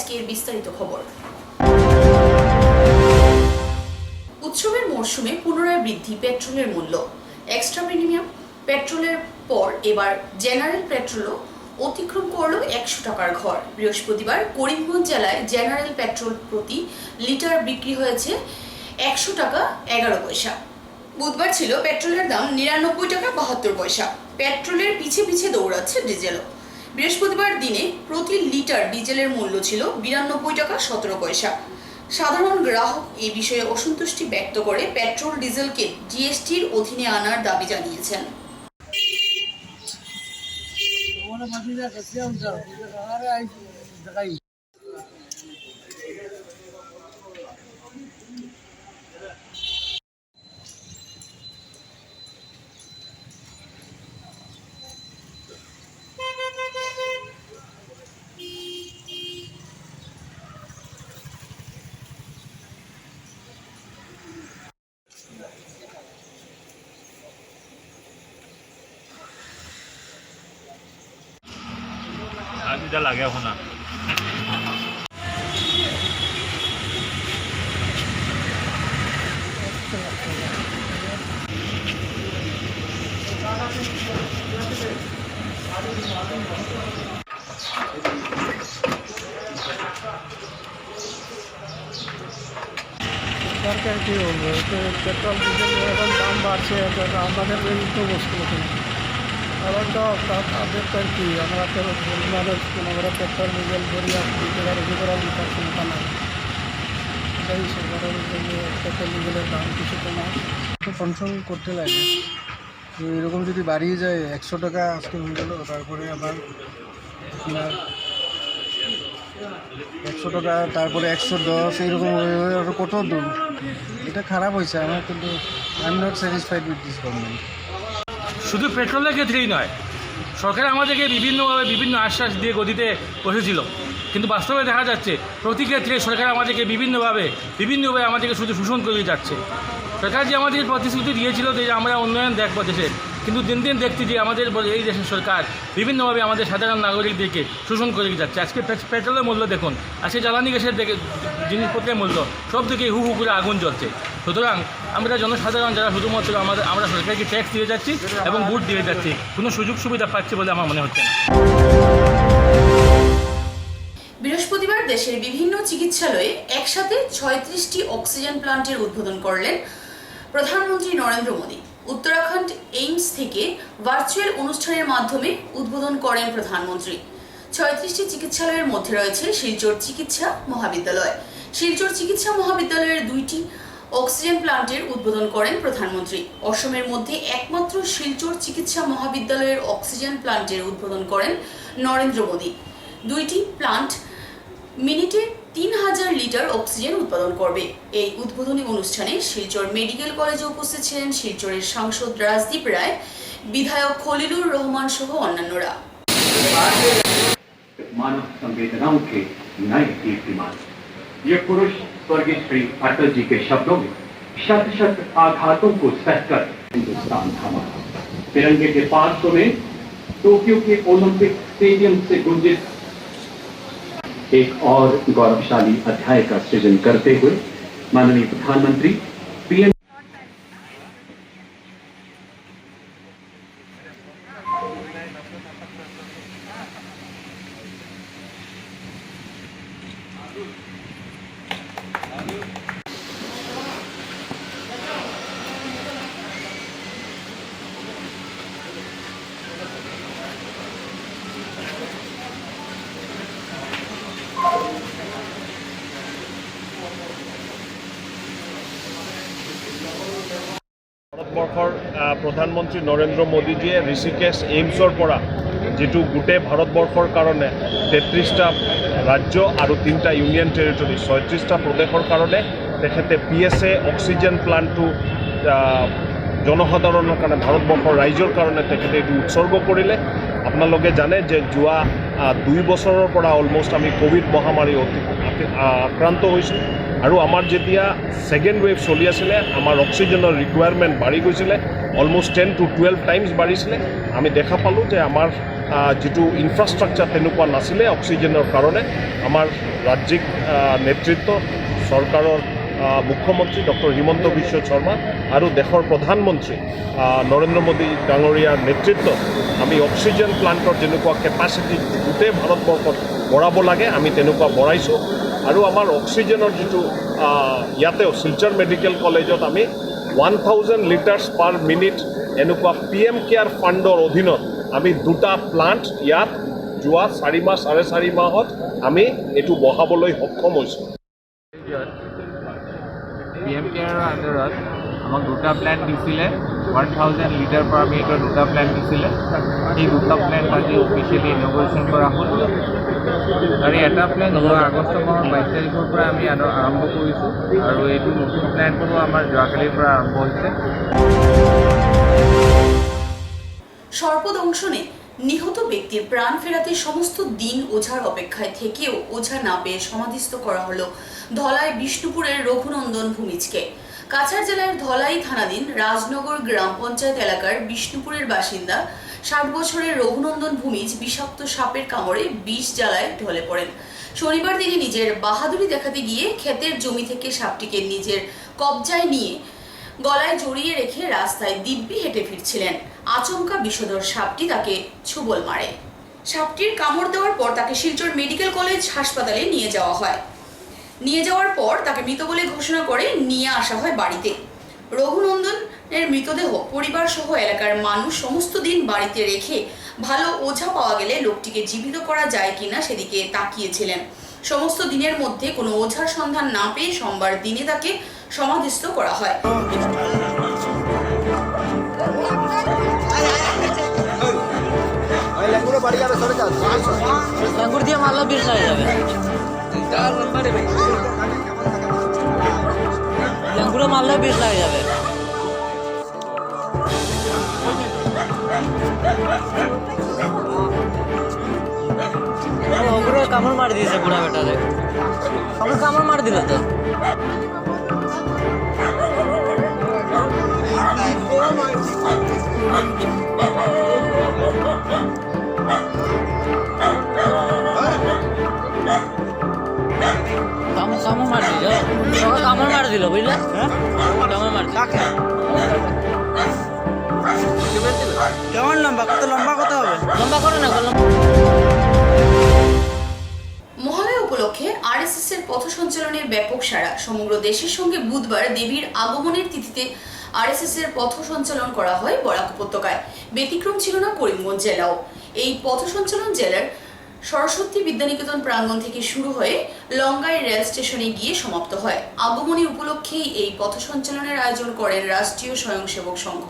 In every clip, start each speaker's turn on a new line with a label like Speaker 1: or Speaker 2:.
Speaker 1: আজকের বিস্তারিত খবর। উৎসবের মরশুমে পুনরায় বৃদ্ধি পেট্রোলের মূল্য। এক্সট্রা প্রিমিয়াম পেট্রোলের পর এবার জেনারেল পেট্রোলও অতিক্রম করল 100 টাকার ঘর। বৃহস্পতিবার করিমগঞ্জ জেলায় জেনারেল পেট্রোল প্রতি লিটার বিক্রি হয়েছে 100 টাকা 11 পয়সা। বুধবার ছিল পেট্রোলের দাম 99 টাকা 72 পয়সা। পেট্রোলের পিছে পিছে দৌড়াচ্ছে ডিজেলও। বৃহস্পতিবার দিনে প্রতি লিটার ডিজেলের মূল্য ছিল 92 টাকা 17 পয়সা। সাধারণ গ্রাহক এই বিষয়ে অসন্তুষ্টি ব্যক্ত করে পেট্রোল ডিজেলকে জিএসটির অধীনে আনার দাবি জানিয়েছেন।
Speaker 2: आज इधर लगे होना
Speaker 3: সরকার কী বলবো, পেট্রোল ডিজেল এখন দাম বাড়ছে, আমাদের তো মুশকিল এখন তো তাদের তো আর কি, আমরা তো মানুষ আমরা পেট্রোল ডিজেল ভরিয়া দিতে পারি, বিতরণ দিতে চিন্তা নাই। এটাই সরকারের পেট্রোল ডিজেলের দাম কিছু কমা তো কনসার্ন করতে লাগে। তো এরকম যদি বাড়িয়ে যায় 100 টাকা আজকে হয়ে গেল, তারপরে আবার আপনার 100 টাকা, তারপরে 110, এইরকম আরও কত দূর। এটা খারাপ হয়েছে আমার, কিন্তু I am not satisfied with this government.
Speaker 2: শুধু পেট্রোলের ক্ষেত্রেই নয়, সরকার আমাদেরকে বিভিন্নভাবে বিভিন্ন আশ্বাস দিয়ে গদিতে বসেছিল, কিন্তু বাস্তবে দেখা যাচ্ছে প্রতি ক্ষেত্রে সরকার আমাদেরকে বিভিন্নভাবে আমাদেরকে শুধু শোষণ করে যাচ্ছে। সরকার যে আমাদের প্রতিশ্রুতি দিয়েছিল যে আমরা উন্নয়ন দেখবো দেশের, কিন্তু দিন দিন দেখছি যে আমাদের এই দেশের সরকার বিভিন্নভাবে আমাদের সাধারণ নাগরিকদেরকে শোষণ করে যাচ্ছে। আজকে পেট্রোলের মূল্য দেখুন, আজকে জ্বালানি গ্যাসের জিনিসপত্রের মূল্য সব দিকে হু হু করে আগুন জ্বলছে। সুতরাং আমরা জনসাধারণ যারা শুধুমাত্র আমরা সরকারকে ট্যাক্স দিয়ে যাচ্ছি এবং ভোট দিয়ে যাচ্ছি, কোনো সুযোগ সুবিধা পাচ্ছি বলে আমার মনে হচ্ছে না।
Speaker 1: বৃহস্পতিবার দেশের বিভিন্ন চিকিৎসালয়ে একসাথে 36টি অক্সিজেন প্লান্টের উদ্বোধন করলেন প্রধানমন্ত্রী নরেন্দ্র মোদী। উত্তরাখণ্ড এইমস থেকে ভার্চুয়াল অনুষ্ঠানের মাধ্যমে উদ্বোধন করেন প্রধানমন্ত্রী। 36টি চিকিৎসালয়ের মধ্যে রয়েছে শিলচর চিকিৎসা মহাবিদ্যালয়। শিলচর চিকিৎসা মহাবিদ্যালয়ের 2টি অক্সিজেন প্লান্টের উদ্বোধন করেন প্রধানমন্ত্রী। অসমের মধ্যে একমাত্র শিলচর চিকিৎসা মহাবিদ্যালয়ের অক্সিজেন প্লান্টের উদ্বোধন করেন নরেন্দ্র মোদী। 2টি প্লান্ট মিনিটে 3000 লিটার অক্সিজেন উৎপাদন করবে। এই উদ্বোধনী অনুষ্ঠানে শিলচর মেডিকেল কলেজে উপস্থিত ছিলেন শিলচরের সাংসদ রাজদীপ রায়, বিধায়ক খলিলুর রহমান সহ অন্যান্যরা।
Speaker 4: मानव संवेदनाओं के नए कीर्तिमान। ये पुरुष स्वर्गीय श्री अटल जी के शब्दों में शत शत आघातों को सहकर हिंदुस्तान थामा। तिरंगे के 500 में टोक्यो के ओलंपिक स्टेडियम से गुंजे एक और गौरवशाली अध्याय का सृजन करते हुए माननीय प्रधानमंत्री पीएम
Speaker 5: ভাৰতবৰ্ষৰ প্ৰধানমন্ত্ৰী নৰেন্দ্ৰ মোদীজীয়ে ঋষিকেশ এইমছৰ পৰা যিটো গোটেই ভাৰতবৰ্ষৰ কাৰণে 33টা ৰাজ্য আৰু 3টা ইউনিয়ন টেৰিটৰী 36টা প্ৰদেশৰ কাৰণে তেখেতে PSA অক্সিজেন প্লাণ্টটো জনসাধাৰণৰ কাৰণে ভাৰতবৰ্ষৰ ৰাইজৰ কাৰণে তেখেতে এইটো উৎসৰ্গ কৰিলে। আপোনালোকে জানে যে যোৱা 2 বছৰৰ পৰা অলমষ্ট আমি কোভিড মহামাৰী আক্ৰান্ত হৈছোঁ। আৰু আমাৰ যেতিয়া ছেকেণ্ড ৱেভ চলি আছিলে আমাৰ অক্সিজেনৰ ৰিকুৱাৰমেণ্ট বাঢ়ি গৈছিলে অলমষ্ট 10 to 12 টাইমছ বাঢ়িছিলে আমি দেখা পালোঁ যে আমাৰ যিটো ইনফ্ৰাষ্ট্ৰাকচাৰ তেনেকুৱা নাছিলে অক্সিজেনৰ কাৰণে আমাৰ ৰাজ্যিক নেতৃত্ব চৰকাৰৰ মুখ্যমন্ত্ৰী ডক্টৰ হিমন্ত বিশ্ব শৰ্মা আৰু দেশৰ প্ৰধানমন্ত্ৰী নৰেন্দ্ৰ মোদী ডাঙৰীয়াৰ নেতৃত্বত আমি অক্সিজেন প্লাণ্টৰ যেনেকুৱা কেপাচিটি গোটেই ভাৰতবৰ্ষত বঢ়াব লাগে আমি তেনেকুৱা বঢ়াইছোঁ আৰু আমাৰ অক্সিজেনৰ যিটো ইয়াতেও শিলচৰ মেডিকেল কলেজত আমি 1000 লিটাৰ্ছ পাৰ মিনিট এনেকুৱা PM কেয়াৰ ফাণ্ডৰ অধীনত আমি 2টা প্লাণ্ট ইয়াত যোৱা 4 মাহ 4.5 মাহত আমি এইটো বঢ়াবলৈ সক্ষম হৈছোঁ
Speaker 6: PM কেয়াৰৰ আণ্ডাৰত আমাক 2টা প্লেন দিছিলে 1000 লিটাৰ পাৰ মিনিটৰ 2টা প্লেন দিছিলে সেই 2টা প্লেন আজি অফিচিয়েলি ইনগ্ৰেশ্যন কৰা হ'ল আৰু এটা প্লেন যোৱা আগষ্ট মাহৰ 22 তাৰিখৰ পৰা আমি আৰম্ভ কৰিছোঁ আৰু এইটো নতুন প্লেনটো আমাৰ যোৱাকালিৰ পৰা আৰম্ভ হৈছে
Speaker 1: সর্পদংশনে নিহত ব্যক্তির প্রাণ ফেরাতে সমস্ত দিন ওঝার অপেক্ষায় থেকেও ওঝা না পেয়ে সমাধিস্থ করা হলো ধলাই বিষ্ণুপুরের রঘুনন্দন ভূমিজকে কাছাড় জেলার ধলাই থানাধীন রাজনগর গ্রাম পঞ্চায়েত এলাকার বিষ্ণুপুরের বাসিন্দা 60 বছরের রঘুনন্দন ভূমিজ বিষাক্ত সাপের কামড়ে বিষ জ্বালায় ঢলে পড়েন শনিবার তিনি নিজের বাহাদুরি দেখাতে গিয়ে ক্ষেতের জমি থেকে সাপটিকে নিজের কবজায় নিয়ে গলায় জড়িয়ে রেখে রাস্তায় দিব্যি হেঁটে ফিরছিলেন আচমকা বিষধর সাপটি তাকে ছোবল মারে সাপটির কামড় দেওয়ার পর তাকে শিলচর মেডিকেল কলেজ হাসপাতালে নিয়ে যাওয়া হয় নিয়ে যাওয়ার পর তাকে মৃত বলে ঘোষণা করে নিয়ে আসা হয় বাড়িতে রঘুনন্দনের মৃতদেহ পরিবার সহ এলাকার মানুষ সমস্ত দিন বাড়িতে রেখে ভালো ওঝা পাওয়া গেলে লোকটিকে জীবিত করা যায় কিনা সেদিকে তাকিয়েছিলেন সমস্ত দিনের মধ্যে কোনো ওঝার সন্ধান না পেয়ে সোমবার দিনে তাকে সমাধিস্থ করা হয়
Speaker 7: লাঙ্গুর দিয়ে মারলে বিষ লাগে যাবে লাঙ্গুরে মারলে বিষ লাগে যাবে ওগুলো কামড় মারি দিয়েছে বুড়া বেটারে আমার কামড় মারি দিল তো কামড় মারি দিল কামড় মারি দিল বুঝলে কামড় মারি কেমন লম্বা কত লম্বা কত হবে লম্বা করে না
Speaker 1: মহালয়া উপলক্ষে আরএসএস এর পথ সঞ্চালনের ব্যাপক সাড়া সমগ্র দেশের সঙ্গে বুধবার দেবীর আগমনের তিথিতে আরএসএস এর পথ সঞ্চালন করা হয় বরাক উপত্যকায় ব্যতিক্রম ছিল না করিমগঞ্জ জেলাও এই পথ সঞ্চালন জেলার সরস্বতী বিদ্যানিকেতন প্রাঙ্গণ থেকে শুরু হয়ে লঙ্গাই রেল স্টেশনে গিয়ে সমাপ্ত হয় আগমনী উপলক্ষেই এই পথ সঞ্চালনের আয়োজন করেন রাষ্ট্রীয় স্বয়ংসেবক সংঘ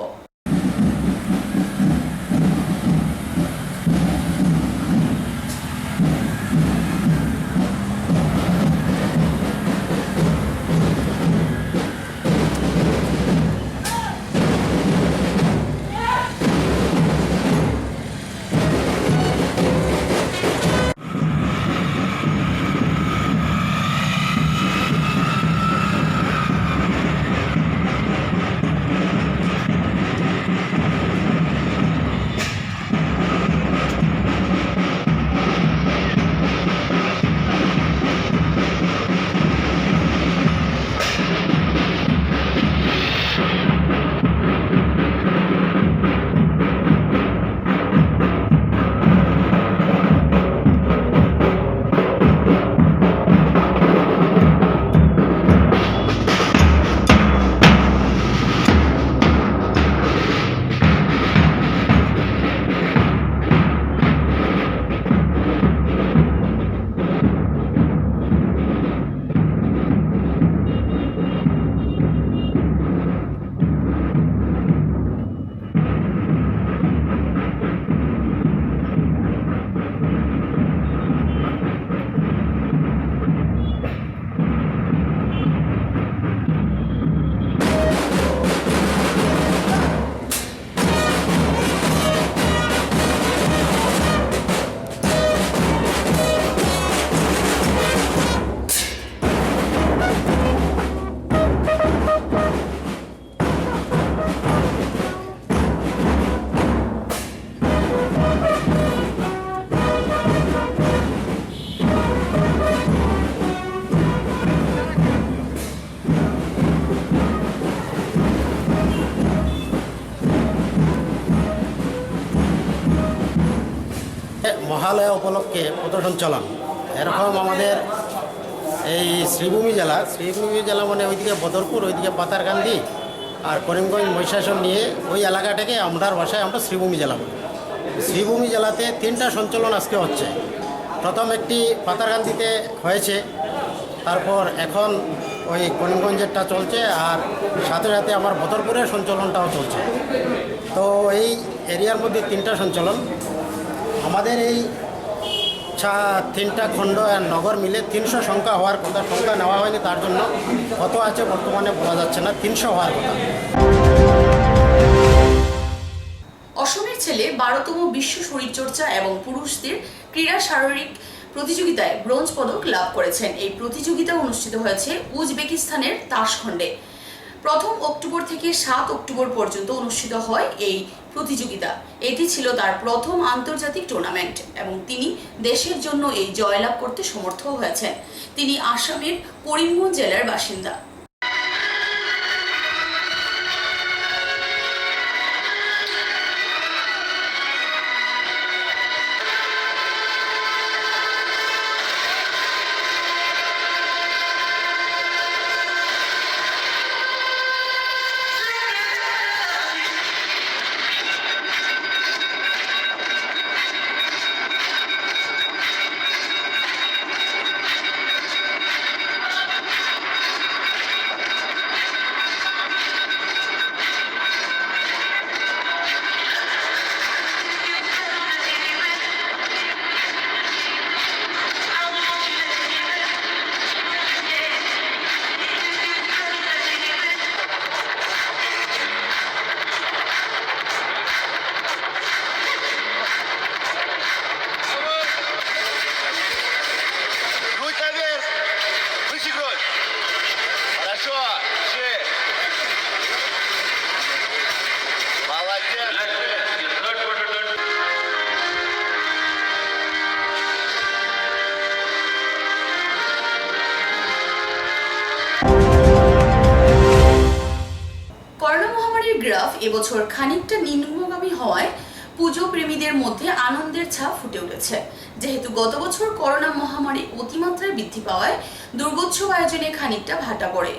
Speaker 8: মহালয়া উপলক্ষে পথ সঞ্চালন। এরকম আমাদের এই শ্রীভূমি জেলা মানে ওইদিকে বদরপুর, ওইদিকে পাতারকান্দি আর করিমগঞ্জ মহিষাসন নিয়ে ওই এলাকাটাকে আমরার ভাষায় আমরা শ্রীভূমি জেলা বলি। শ্রীভূমি জেলাতে 3টা সঞ্চালন আজকে হচ্ছে। প্রথম একটি পাতারকান্দিতে হয়েছে, তারপর এখন ওই করিমগঞ্জেরটা চলছে, আর সাথে সাথে আমার বদরপুরের সঞ্চালনটাও চলছে। তো এই এরিয়ার মধ্যে 3টা সঞ্চালন। আমাদের এই 3টা খণ্ড আর নগর মিলে 300 সংখ্যা হওয়ার কথা, সংখ্যা নেওয়া হয়নি, তার জন্য কত আছে বর্তমানে বলা যাচ্ছে না, 300 হওয়ার কথা।
Speaker 1: অসমের ছেলে 12তম বিশ্ব শরীরচর্চা এবং পুরুষদের ক্রীড়া শারীরিক প্রতিযোগিতায় ব্রোঞ্জ পদক লাভ করেছেন। এই প্রতিযোগিতা অনুষ্ঠিত হয়েছে উজবেকিস্তানের তাশখণ্ডে। 1 অক্টোবর থেকে 7 অক্টোবর পর্যন্ত অনুষ্ঠিত হয় এই প্রতিযোগিতা। এটি ছিল তার প্রথম আন্তর্জাতিক টুর্নামেন্ট এবং তিনি দেশের জন্য এই জয়লাভ করতে সমর্থ হয়েছেন। তিনি আসামের করিমগঞ্জ জেলার বাসিন্দা। গ্রাফ এবছর খানিকটা নিম্নগামী হওয়ায় পুজো প্রেমীদের মধ্যে আনন্দের ছাপ ফুটে উঠেছে। যেহেতু গত বছর করোনা মহামারী অতিমাত্রায় বৃদ্ধি পাওয়ায় দুর্গোৎসব আয়োজনে খানিকটা ভাটা পড়ে,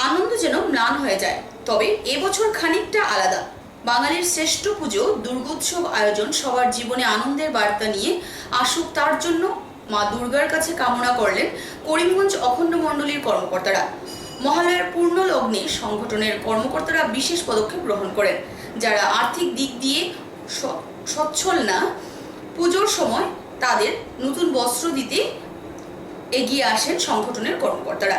Speaker 1: আনন্দ যেন ম্লান হয়ে যায়। তবে এবছর খানিকটা আলাদা। বাঙালির শ্রেষ্ঠ পুজো দুর্গোৎসব আয়োজন সবার জীবনে আনন্দের বার্তা নিয়ে আসুক, তার জন্য মা দুর্গার কাছে কামনা করলেন করিমগঞ্জ অখণ্ড মণ্ডলীর কর্মকর্তারা। মহালয়ার পূর্ণ লগ্নে সংগঠনের কর্মকর্তারা বিশেষ পদক্ষেপ গ্রহণ করেন। যারা আর্থিক দিক দিয়ে সচ্ছল না, পুজোর সময় তাদের নতুন বস্ত্র দিতে এগিয়ে আসেন সংগঠনের কর্মকর্তারা।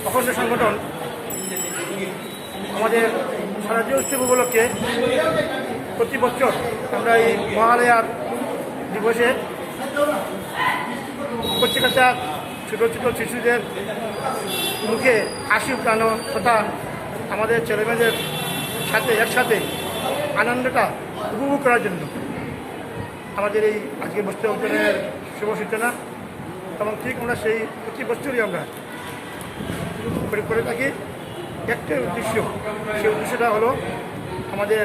Speaker 3: অখণ্ড সংগঠন আমাদের শারদীয় উৎসব উপলক্ষে প্রতি বছর আমরা এই মহালয়ার দিবসে প্রত্যেকটা ছোটো ছোটো শিশুদের মুখে হাসি উঠানো তথা আমাদের ছেলেমেয়েদের সাথে একসাথে আনন্দটা উপভোগ করার জন্য আমাদের এই আজকে বস্ত্র অঞ্চলের শুভ সূচনা। এবং ঠিক আমরা সেই প্রতি বছরই আমরা করে থাকি। একটা উদ্দেশ্য, সেই উদ্দেশ্যটা হলো আমাদের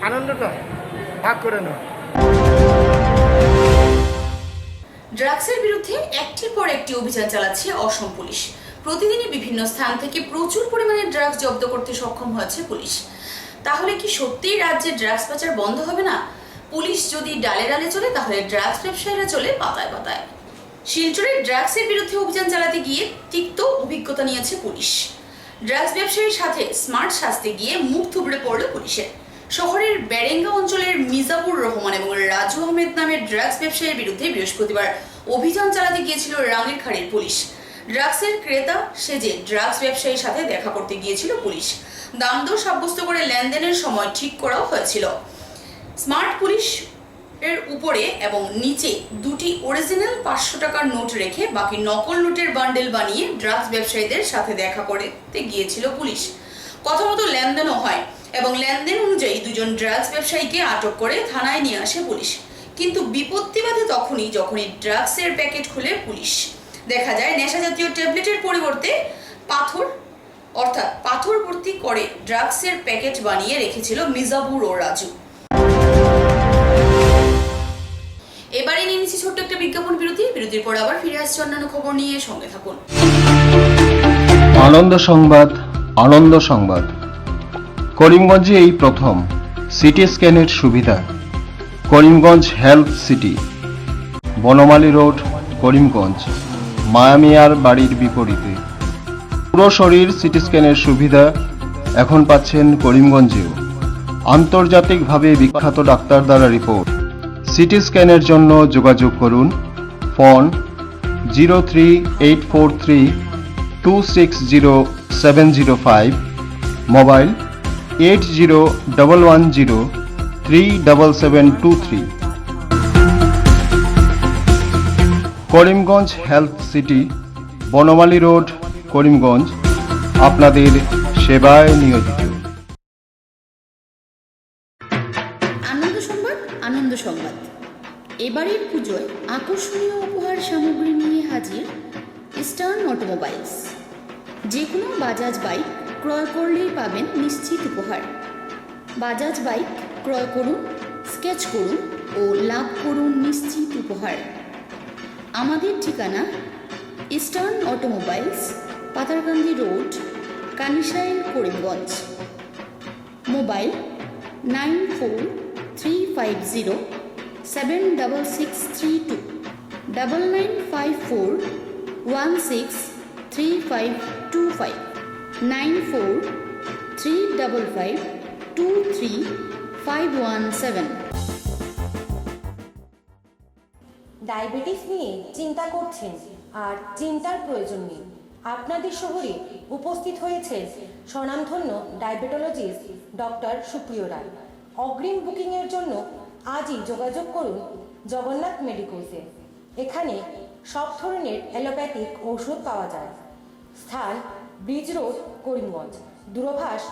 Speaker 3: আনন্দটা ভাগ করে নেওয়া।
Speaker 1: ড্রাগসের বিরুদ্ধে একটির পর একটি অভিযান চালাচ্ছে অসম পুলিশ। প্রতিদিনই বিভিন্ন স্থান থেকে প্রচুর পরিমাণে ড্রাগস জব্দ করতে সক্ষম হয়েছে পুলিশ। তাহলে কি সত্যিই রাজ্যে ড্রাগস পাচার বন্ধ হবে না? পুলিশ যদি ডালে ডালে চলে, তাহলে ড্রাগস ব্যবসায়ীরা চলে পাতায় পাতায়। শিলচরে ড্রাগসের বিরুদ্ধে অভিযান চালাতে গিয়ে তিক্ত অভিজ্ঞতা নিয়েছে পুলিশ। ড্রাগস ব্যবসায়ীর সাথে স্মার্ট সাজতে গিয়ে মুখ থুবড়ে পড়ল পুলিশের। শহরের বেরেঙ্গা অঞ্চলের মিজাবুর রহমান এবং রাজু আহমেদ নামের ড্রাগস ব্যবসায়ীর বিরুদ্ধে বৃহস্পতিবার অভিযান চালাতে গিয়েছিল রাঙ্গিরখাড়ির পুলিশ। ড্রাগসের ক্রেতা সেজে ড্রাগস ব্যবসায়ীর সাথে দেখা করতে গিয়েছিল পুলিশ। দামদর সাব্যস্ত করে লেনদেনের সময় ঠিক করাও হয়েছিল। স্মার্ট পুলিশ এর উপরে এবং নিচে দুটি অরিজিনাল 500 টাকার নোট রেখে বাকি নকল নোটের বান্ডেল বানিয়ে ড্রাগস ব্যবসায়ীদের সাথে দেখা করতে গিয়েছিল পুলিশ। কথা মতো লেনদেনও হয় এবং লেনদেন অনুযায়ী দুজন ড্রাগস ব্যবসায়ীকে আটক করে থানায় নিয়ে আসে পুলিশ। কিন্তু বিপত্তি বাধে যখনই ড্রাগসের প্যাকেট খুলে পুলিশ, দেখা যায় নেশা জাতীয় ট্যাবলেটের পরিবর্তে পাথর অর্থাৎ পাথর ভর্তি করে ড্রাগসের প্যাকেট বানিয়ে রেখেছিল মিজাবুর ও রাজু। এবারে নিয়ে নিচ্ছি ছোট্ট একটা বিজ্ঞাপন বিরতির পর আবার ফিরে আসছে অন্যান্য খবর নিয়ে, সঙ্গে থাকুন।
Speaker 9: আনন্দ সংবাদ, আনন্দ সংবাদ। করিমগঞ্জে এই প্রথম সিটি স্ক্যানের সুবিধা। Karimganj health city, Banamali road, Karimganj, মায়ামিয়ার বাড়ির বিপরীতে। পুরো শরীর সিটি স্ক্যানের সুবিধা এখন পাচ্ছেন করিমগঞ্জেও। আন্তর্জাতিকভাবে বিখ্যাত ডাক্তার দ্বারা রিপোর্ট। সিটি স্ক্যানের জন্য যোগাযোগ করুন phone 03843260705, mobile 8011037723। Karimganj health city, Banamali road, Karimganj, আপনাদের সেবায় নিয়োজিত।
Speaker 1: আনন্দ সংবাদ। এবারের পুজোয় আকর্ষণীয় উপহার সামগ্রী নিয়ে হাজির ইস্টার্ন অটোমোবাইলস। যে কোনো বাজাজ বাইক ক্রয় করলেই পাবেন নিশ্চিত উপহার। বাজাজ বাইক ক্রয় করুন, স্কেচ করুন ও লাভ করুন নিশ্চিত উপহার। আমাদের ঠিকানা eastern automobiles, Patharkandi road, Kanishail, Karimganj. Mobile 9435076632, 9954163525, 9435523517।
Speaker 10: Diabetes নিয়ে চিন্তা করছেন আর চিন্তার প্রয়োজন নেই। আপনাদের শহরে উপস্থিত হয়েছে স্বনামধন্য ডায়াবেটোলজিস্ট ডক্টর সুপ্রিয় রায়। অগ্রিম বুকিংয়ের জন্য আজই যোগাযোগ করুন জগন্নাথ মেডিকোসে। এখানে সব ধরনের অ্যালোপ্যাথিক ওষুধ পাওয়া যায়। স্থান ব্রিজ রোড, করিমগঞ্জ। দূরভাষ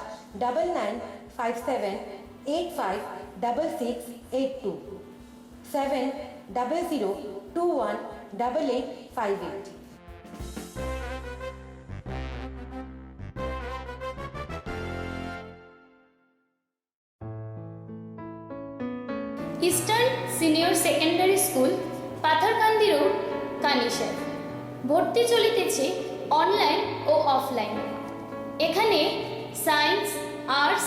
Speaker 10: 9957856682, 7002188858।
Speaker 11: Eastern senior secondary school, Patharkandi road, Kanishail. ভর্তি চলিতেছে অনলাইন ও অফলাইন। এখানে সায়েন্স, আর্টস,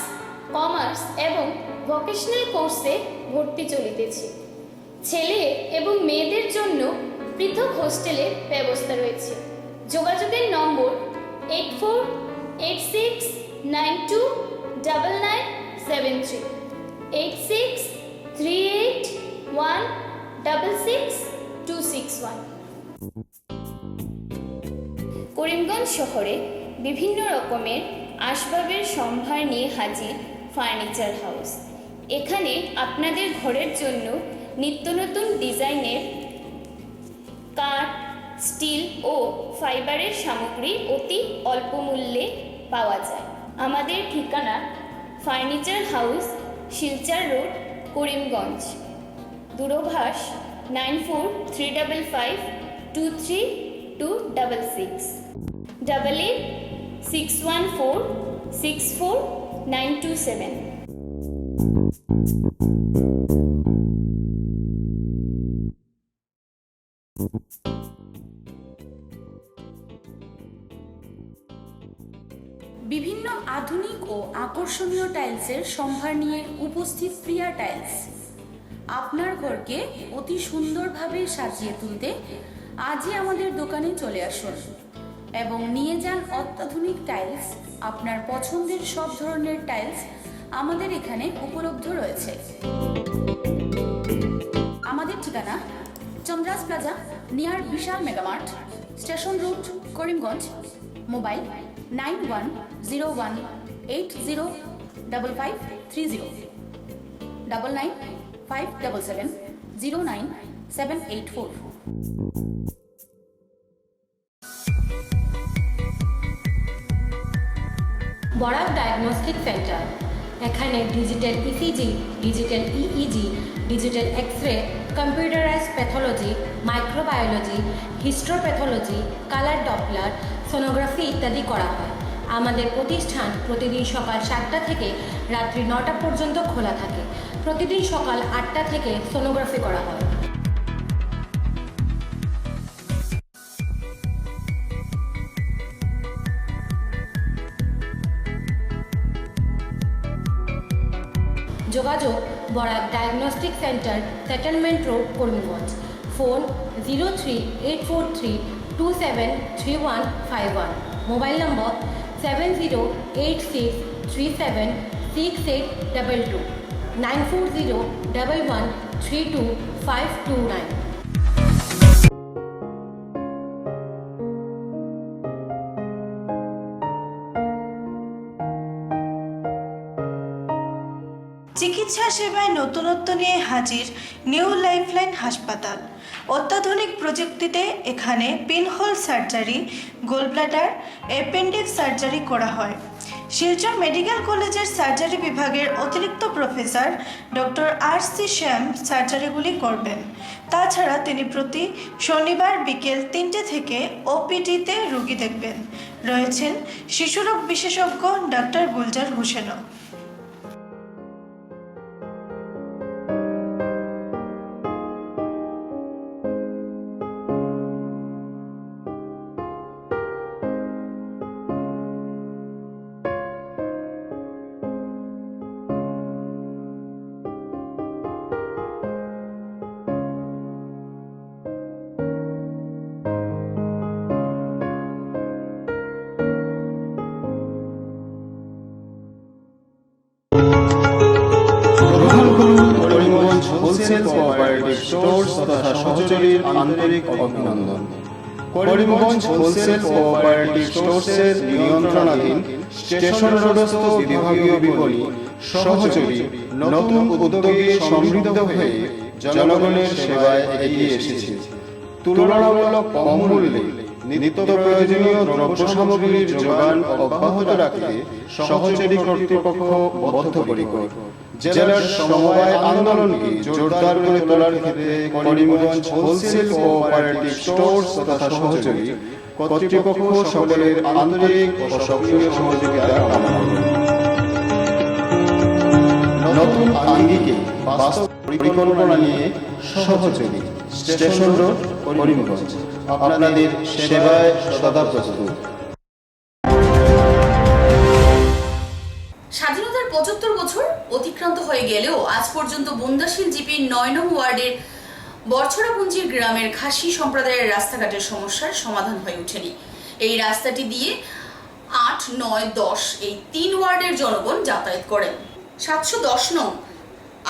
Speaker 11: কমার্স এবং ভোকেশনাল কোর্সে ভর্তি চলিতেছে। ছেলে এবং মেয়েদের জন্য পৃথক হোস্টেলের ব্যবস্থা রয়েছে। যোগাযোগের নম্বর 8486929973, 8638166261। করিমগঞ্জ শহরে বিভিন্ন রকমের আসবাবের সম্ভার নিয়ে হাজির ফার্নিচার হাউস। এখানে আপনাদের ঘরের জন্য নিত্য নতুন ডিজাইনের কাঠ, স্টিল ও ফাইবারের সামগ্রী অতি অল্প মূল্যে পাওয়া যায়। আমাদের ঠিকানা furniture house, Silchar road, Karimganj. দূরভাষ 9435523266, 8861464927।
Speaker 1: বিভিন্ন আধুনিক ও আকর্ষণীয় টাইলসের সম্ভার নিয়ে উপস্থিত প্রিয়া টাইলস। আপনার ঘরকে অতি সুন্দরভাবে সাজিয়ে তুলতে আজই আমাদের দোকানে চলে আসুন এবং নিয়ে যান অত্যাধুনিক টাইলস। আপনার পছন্দের সব ধরনের টাইলস আমাদের এখানে উপলব্ধ রয়েছে। আমাদের ঠিকানা Chandra's plaza, near Vishal megamart, station road, Karimganj. Mobile 9101805530, 9957709784।
Speaker 10: Barak diagnostic centre. এখানে digital ECG, digital EEG, digital x ray, computerise pathology, microbiology, histopathology, colour Doppler, sonography ইত্যাদি করা হয়। আমাদের প্রতিষ্ঠান প্রতিদিন সকাল 7টা থেকে রাত্রি 9টা পর্যন্ত খোলা থাকে। প্রতিদিন সকাল 8টা থেকে সোনোগ্রাফি করা হয়। যোগাযোগ Barak diagnostic centre, settlement road, Karimganj. Phone 038432733151। Mobile নম্বর 7086376822 9401132529।
Speaker 12: চিকিৎসা সেবায় নতুনত্ব নিয়ে হাজির নিউ লাইফলাইন হাসপাতাল। অত্যাধুনিক প্রযুক্তিতে এখানে pinhole surgery, gallbladder, appendix surgery করা হয়। শিলচর মেডিকেল কলেজের সার্জারি বিভাগের অতিরিক্ত প্রফেসর ডক্টর RC শ্যাম সার্জারিগুলি করবেন। তাছাড়া তিনি প্রতি শনিবার বিকেল 3টে থেকে OPD-তে রোগী দেখবেন। রয়েছেন শিশুরোগ বিশেষজ্ঞ ডক্টর গুলজার হোসেনও।
Speaker 9: করিমগঞ্জ হোলসেল কোঅপারেটিভ স্টোর্স তথা সহযোগীর আন্তরিক অভিনন্দন। করিমগঞ্জ হোলসেল কোঅপারেটিভ স্টোর্সের নিয়ন্ত্রণাধীন স্টেশন রোডস্থ বিভাগীয় বিপণী সহযোগী নতুন উদ্যোগে সমৃদ্ধ হয়ে জনগণের সেবায় এগিয়ে এসেছে। তুলনামূলক কম মূল্যে নিত্য প্রয়োজনীয় দ্রব্য সামগ্রীর যোগান অব্যাহত রাখতে সহযোগী কর্তৃপক্ষ বদ্ধপরিকর। জেলার সমবায় আন্দোলনকে জোরদার করে তোলার ক্ষেত্রে করিমগঞ্জ হোলসেল কোঅপারেটিভ স্টোর্স তথা সহযোগী কর্তৃপক্ষ সকলের আন্তরিক ও সক্রিয় সহযোগিতা কামনা করে নতুন আঙ্গিকে বাস্তব পরিকল্পনা নিয়ে সহযোগী স্টেশন রোড, করিমগঞ্জ আপনাদের সেবায় সদা প্রস্তুত।
Speaker 1: স্বাধীনতার 75 বছর অতিক্রান্ত হয়ে গেলেও আজ পর্যন্ত বুন্দাশীল জিপির 9 নং ওয়ার্ডের বরছড়াপুঞ্জির গ্রামের খাসি সম্প্রদায়ের রাস্তাঘাটের সমস্যার সমাধান হয়ে ওঠেনি। এই রাস্তাটি দিয়ে 8, 9, 10 এই 3 ওয়ার্ডের জনগণ যাতায়াত করেন। 710 নং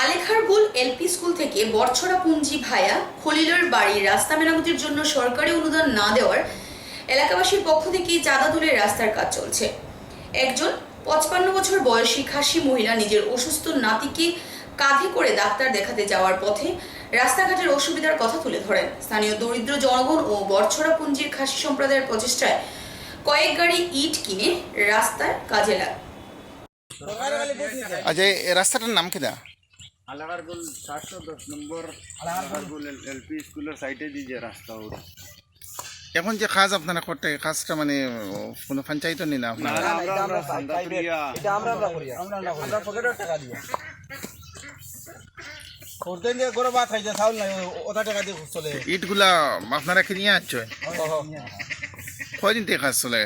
Speaker 1: আলেখারগুল LP স্কুল থেকে বরছড়াপুঞ্জি ভায়া খলিলের বাড়ির রাস্তা মেরামতির জন্য সরকারি অনুদান না দেওয়ার এলাকাবাসীর পক্ষ থেকে চাঁদা তুলে রাস্তার কাজ চলছে। একজন 55 বছর বয়সী খাসি মহিলা নিজের অসুস্থ নাতিকে কাঁধে করে ডাক্তার দেখাতে যাওয়ার পথে রাস্তাঘাটের অসুবিধার কথা তুলে ধরেন। স্থানীয় দরিদ্র জনগণ ও বরছড়াপুঞ্জির খাসি সম্প্রদায়ের প্রচেষ্টায় কয়েক গাড়ি ইট কিনে রাস্তার কাজে লাগে।
Speaker 13: আচ্ছা, এই রাস্তাটার নাম কিনা?
Speaker 3: আলাগারগুল 710 নম্বর আলাগারগুল LP স্কুলের সাইডে দিয়ে রাস্তা ওটা।
Speaker 13: এখন যে কাজ আপনারা করতে, কাজটা মানে কোনো পঞ্চায়েত নেই না আপনারা? ইটগুলা আপনারা কি নিয়ে আসছো? কয়দিন থেকে কাজ চলে?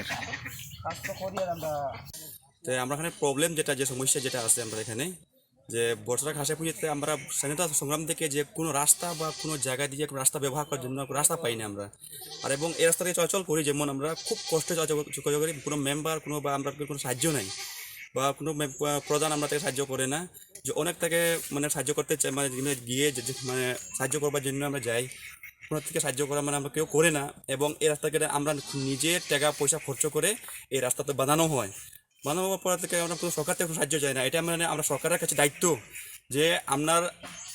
Speaker 14: আমরা এখানে প্রবলেম যেটা, যে সমস্যা যেটা আছে আমরা এখানে, যে বরছড়া খাসা পুঁজিতে আমরা স্বাধীনতা সংগ্রাম থেকে যে কোনো রাস্তা বা কোনো জায়গা দিয়ে কোনো রাস্তা ব্যবহার করার জন্য রাস্তা পাই না আমরা। আর এবং এই রাস্তা দিয়ে চলাচল করি, যেমন আমরা খুব কষ্টে চলাচল করি, কোনো মেম্বার কোনো বা আমরা কোনো সাহায্য নাই বা কোনো প্রধান আমরা তাকে সাহায্য করে না, যে অনেক তাকে মানে সাহায্য করতে চাই, মানে গিয়ে মানে সাহায্য করবার জন্য আমরা যাই, কোনো থেকে সাহায্য করা মানে আমরা কেউ করে না। এবং এই রাস্তাকে আমরা নিজে টাকা পয়সা খরচ করে এই রাস্তাতে বানানো হয়। বানানোর পর থেকে আমরা কোনো সরকার থেকে সাহায্য চাই না। এটা মানে আমরা সরকারের কাছে দায়িত্ব যে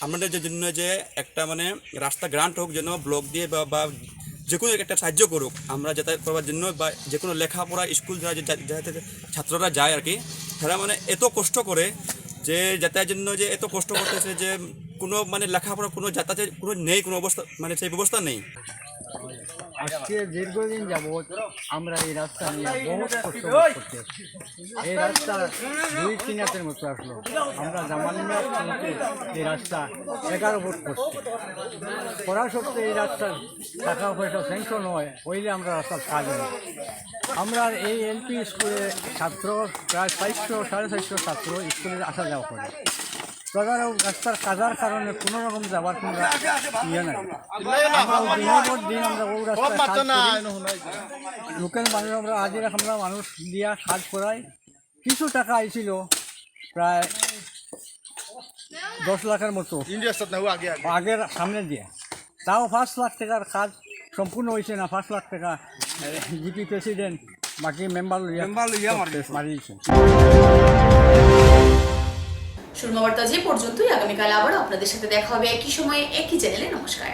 Speaker 14: আমাদের জন্য যে একটা মানে রাস্তা গ্রান্ট হোক, যেন ব্লক দিয়ে বা যে কোনো একটা সাহায্য করুক আমরা যাতায়াত করবার জন্য, বা যে কোনো লেখাপড়া স্কুল যাতে ছাত্ররা যায় আর কি, তারা মানে এত কষ্ট করে যে যাতায়াতের জন্য, যে এত কষ্ট করতেছে যে কোনো মানে লেখাপড়া কোনো যাতায়াতের কোনো নেই, কোনো অবস্থা মানে সেই ব্যবস্থা নেই।
Speaker 3: আজকে দীর্ঘদিন যাবৎ আমরা এই রাস্তা নিয়ে বহুত কষ্ট ভোগ করতে আছি। এই রাস্তা 2-3 হাতের মতো আসলো। আমরা জামানিয়া থেকে এই রাস্তা 11 ফুট করছি। পড়া সত্ত্বে এই রাস্তার টাকা পয়সা স্যাংশন হয় হইলে আমরা রাস্তার কাজ হয়। আমরা এই এলপি স্কুলে ছাত্র প্রায় 400-450 ছাত্র স্কুলে আসা যাওয়া করে। প্রধান রাস্তার কাজার কারণে কোনো রকম যাবার কোনো ইয়ে নাই। আমরা দিনের পর দিন আমরা ওই রাস্তায় লোকের মানুষ আমরা হাজিরা আমরা মানুষ দিয়া কাজ করাই। কিছু টাকা আইছিল প্রায় 10 লাখের মতো আগের সামনে দিয়ে, তাও 5 লাখ টাকার কাজ সম্পূর্ণ হয়েছে না। 5 লাখ টাকা জিপি প্রেসিডেন্ট বাকি মেম্বার মারিয়েছে।
Speaker 1: সুরমা বার্তা যে পর্যন্তই। আগামীকাল আবার আপনাদের সাথে দেখা হবে একই সময়ে একই চ্যানেলে। নমস্কার।